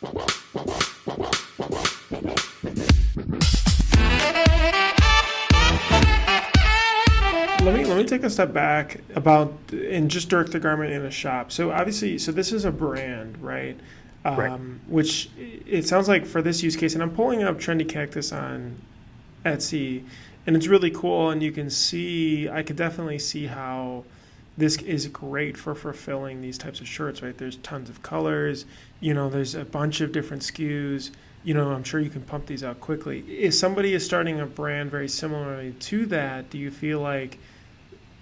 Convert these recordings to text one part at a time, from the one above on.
Let me take a step back about and just direct the garment in a shop. So obviously, so this is a brand, right? Right. Which it sounds like for this use case, and I'm pulling up Trendy Cactus on Etsy, and it's really cool. And you can see, I could definitely see how this is great for fulfilling these types of shirts, right? There's tons of colors, there's a bunch of different SKUs. I'm sure you can pump these out quickly. If somebody is starting a brand very similarly to that, do you feel like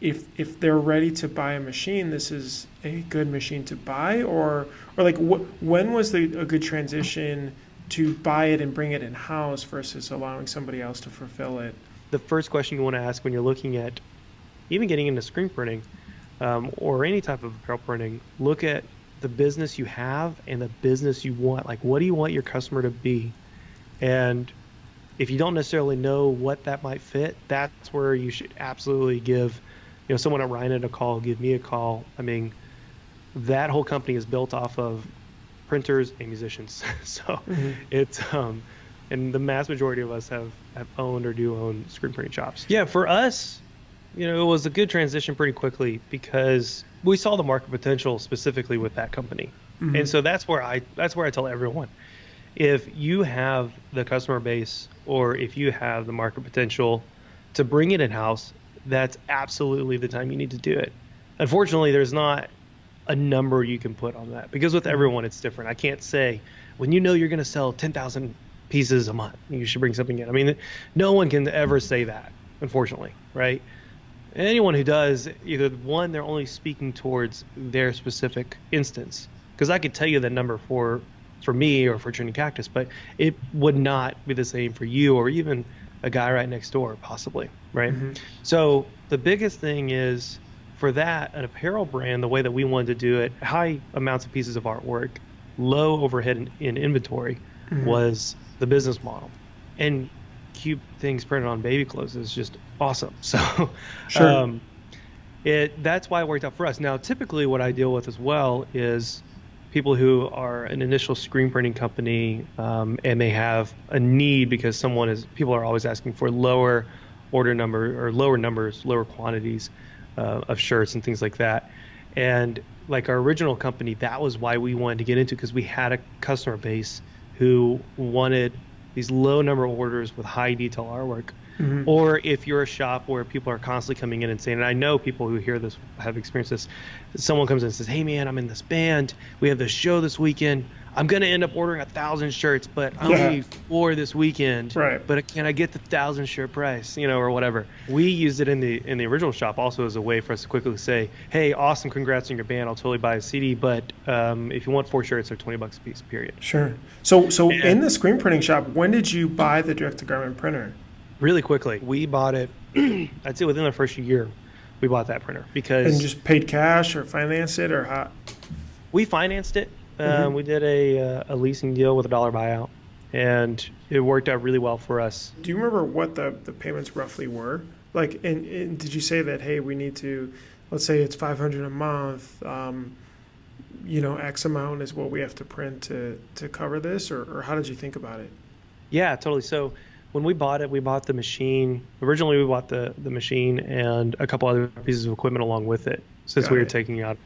if they're ready to buy a machine, this is a good machine to buy, or like when was a good transition to buy it and bring it in house versus allowing somebody else to fulfill it? The first question you want to ask when you're looking at even getting into screen printing or any type of apparel printing, look at the business you have and the business you want. Like, what do you want your customer to be? And if you don't necessarily know what that might fit, that's where you should absolutely give someone at Ryonet a call, give me a call. I mean, that whole company is built off of printers and musicians. So it's and the mass majority of us have owned or do own screen printing shops. Yeah, for us, it was a good transition pretty quickly because we saw the market potential specifically with that company. And so that's where I tell everyone, if you have the customer base or if you have the market potential to bring it in-house, that's absolutely the time you need to do it. Unfortunately, there's not a number you can put on that because with everyone it's different. I can't say when you're going to sell 10,000 pieces a month, you should bring something in. I mean, no one can ever say that, unfortunately, right? Anyone who does, either one, they're only speaking towards their specific instance. Because I could tell you the number for me or for Trinity Cactus, but it would not be the same for you or even a guy right next door, possibly, right? So the biggest thing is for that, an apparel brand, the way that we wanted to do it, high amounts of pieces of artwork, low overhead in inventory was the business model. And cute things printed on baby clothes is just awesome. So Sure. That's why it worked out for us. Now, typically what I deal with as well is people who are an initial screen printing company and they have a need because people are always asking for lower order number or lower numbers, lower quantities of shirts and things like that. And like our original company, that was why we wanted to get into, because we had a customer base who wanted these low number of orders with high detail artwork. Or if you're a shop where people are constantly coming in and saying, and I know people who hear this have experienced this, someone comes in and says, hey man, I'm in this band, we have this show this weekend, I'm going to end up ordering 1,000 shirts, but I only need 4 this weekend, Right. but can I get the 1,000 shirt price, or whatever. We used it in the original shop also as a way for us to quickly say, hey, awesome, congrats on your band, I'll totally buy a CD, but if you want 4 shirts, they're $20 a piece, period. Sure. So in the screen printing shop, when did you buy the direct-to-garment printer? Really quickly. We bought it, I'd say within the first year, we bought that printer because... And just paid cash or financed it or how? We financed it. We did a leasing deal with a $1 buyout, and it worked out really well for us. Do you remember what the payments roughly were? Like, and did you say that, hey, we need to, let's say it's $500 a month, X amount is what we have to print to cover this, or how did you think about it? Yeah, totally. So when we bought it, we bought the machine. Originally, we bought the machine and a couple other pieces of equipment along with it. Since we were taking out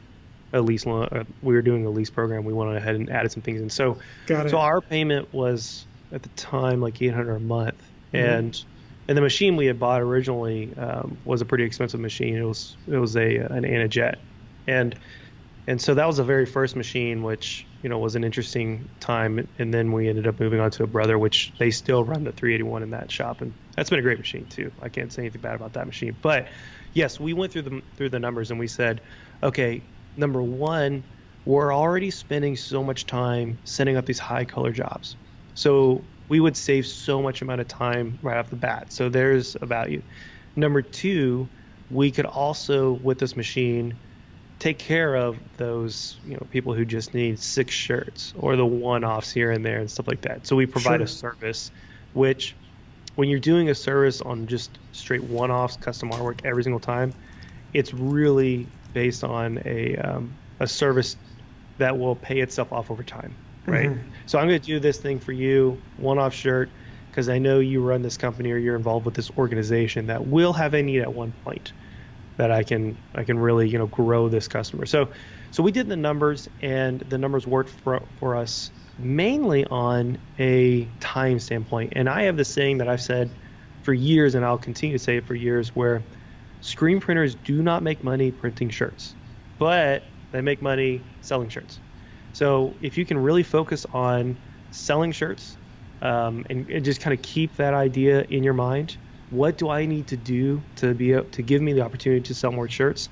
a lease loan, we were doing a lease program, we went ahead and added some things in. So our payment was at the time like $800 a month, and the machine we had bought originally was a pretty expensive machine. It was an Anajet, and so that was the very first machine, which was an interesting time. And then we ended up moving on to a brother, which they still run the 381 in that shop, and that's been a great machine too. I can't say anything bad about that machine. But yes, we went through the numbers and we said, okay, number one, we're already spending so much time setting up these high color jobs, so we would save so much amount of time right off the bat. So there's a value. Number two, we could also, with this machine, take care of those people who just need 6 shirts or the one-offs here and there and stuff like that. So we provide a service, which when you're doing a service on just straight one-offs, custom artwork every single time, it's really based on a service that will pay itself off over time, right? So I'm going to do this thing for you, one-off shirt, because I know you run this company or you're involved with this organization that will have a need at one point that I can really, grow this customer. So we did the numbers, and the numbers worked for us mainly on a time standpoint. And I have this saying that I've said for years, and I'll continue to say it for years, where screen printers do not make money printing shirts, but they make money selling shirts. So if you can really focus on selling shirts, and just kind of keep that idea in your mind, what do I need to do to be able to give me the opportunity to sell more shirts?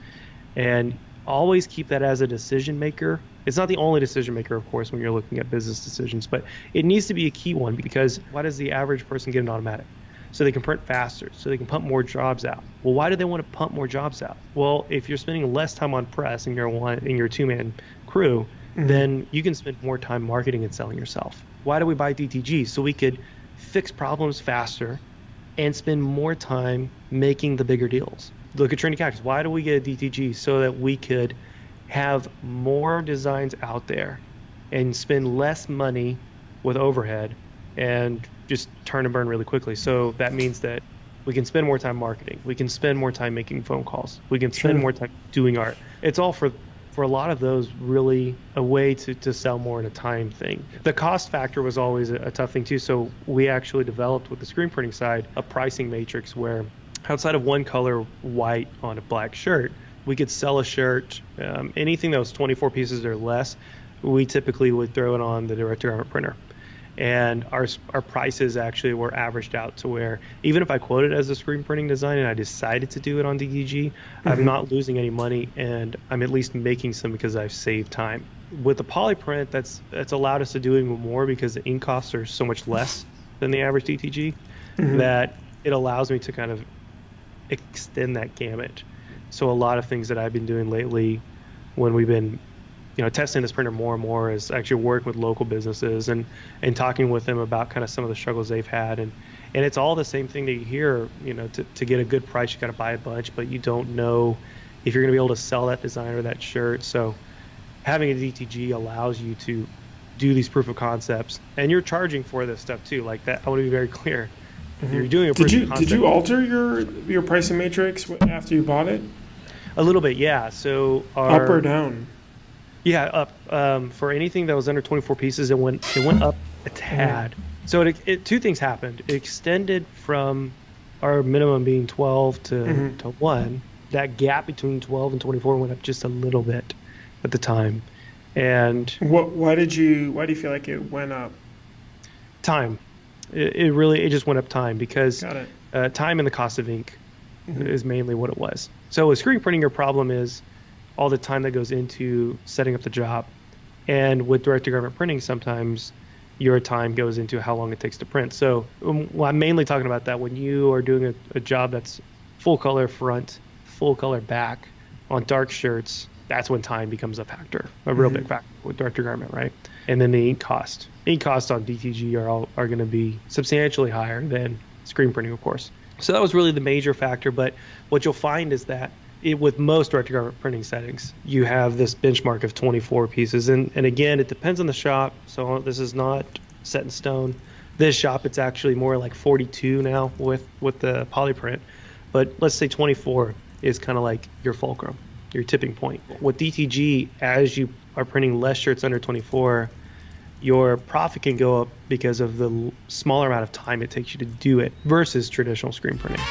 And always keep that as a decision maker. It's not the only decision maker, of course, when you're looking at business decisions, but it needs to be a key one, because why does the average person get an automatic? So they can print faster, so they can pump more jobs out. Well, why do they want to pump more jobs out? Well, if you're spending less time on press in your two-man crew, then you can spend more time marketing and selling yourself. Why do we buy DTG? So we could fix problems faster and spend more time making the bigger deals. Look at Trendy Cactus. Why do we get a DTG? So that we could have more designs out there and spend less money with overhead and just turn and burn really quickly. So that means that we can spend more time marketing. We can spend more time making phone calls. We can spend more time doing art. It's all for a lot of those really a way to sell more in a time thing. The cost factor was always a tough thing too. So we actually developed with the screen printing side a pricing matrix where outside of one color white on a black shirt, we could sell a shirt, anything that was 24 pieces or less, we typically would throw it on the direct-to-garment printer. And our prices actually were averaged out to where even if I quoted as a screen printing design and I decided to do it on DTG, I'm not losing any money, and I'm at least making some because I've saved time. With the polyprint, that's allowed us to do even more because the ink costs are so much less than the average DTG that it allows me to kind of extend that gamut. So a lot of things that I've been doing lately when we've been testing this printer more and more is actually work with local businesses and talking with them about kind of some of the struggles they've had. And it's all the same thing that you hear, to get a good price, you got to buy a bunch, but you don't know if you're going to be able to sell that design or that shirt. So having a DTG allows you to do these proof of concepts, and you're charging for this stuff too. Like that, I want to be very clear. You're doing a proof of concept. Did you alter your pricing matrix after you bought it? A little bit, yeah. So up or down? Yeah, up. For anything that was under 24 pieces, it went up a tad. So it two things happened. It extended from our minimum being 12 to 1. That gap between 12 and 24 went up just a little bit at the time. And why do you feel like it went up? Time. It just went up time because Got it. Time and the cost of ink is mainly what it was. So with screen printing, your problem is all the time that goes into setting up the job. And with direct-to-garment printing, sometimes your time goes into how long it takes to print. So I'm mainly talking about that when you are doing a job that's full color front, full color back on dark shirts, that's when time becomes a factor, a real big factor with direct-to-garment, right? And then the ink cost. Ink costs on DTG are going to be substantially higher than screen printing, of course. So that was really the major factor. But what you'll find is that with most direct-to-garment printing settings, you have this benchmark of 24 pieces. And again, it depends on the shop. So this is not set in stone. This shop, it's actually more like 42 now with the polyprint. But let's say 24 is kind of like your fulcrum, your tipping point. With DTG, as you are printing less shirts under 24, your profit can go up because of the smaller amount of time it takes you to do it versus traditional screen printing.